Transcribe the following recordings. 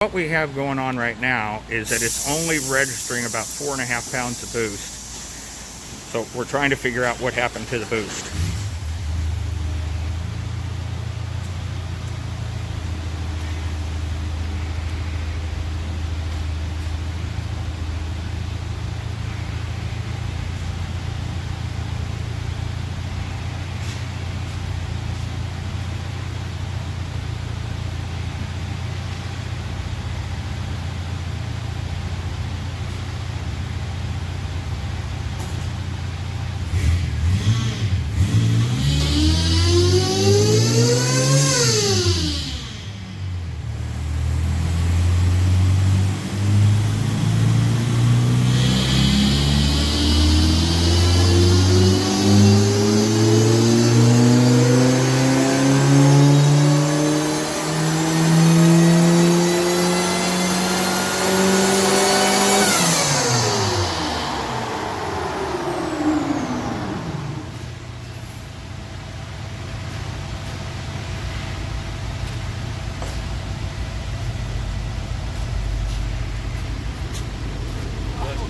What we have going on right now is that it's only registering about 4.5 pounds of boost. So we're trying to figure out what happened to the boost.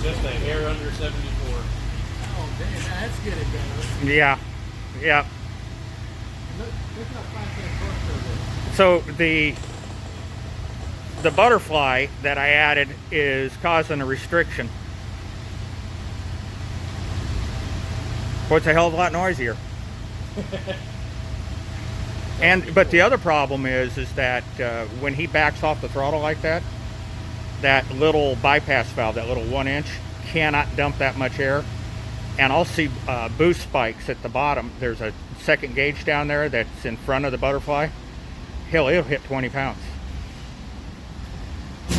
Just a hair under 74. Oh, damn, that's getting better. Yeah. Look how fast that torque So the butterfly that I added is causing a restriction. Well, it's a hell of a lot noisier. But the other problem is that when he backs off the throttle like that, that little bypass valve, that little 1-inch, cannot dump that much air. And I'll see boost spikes at the bottom. There's a second gauge down there that's in front of the butterfly. Hell, it'll hit 20 pounds. So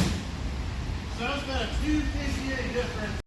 it's got a 2 kVA difference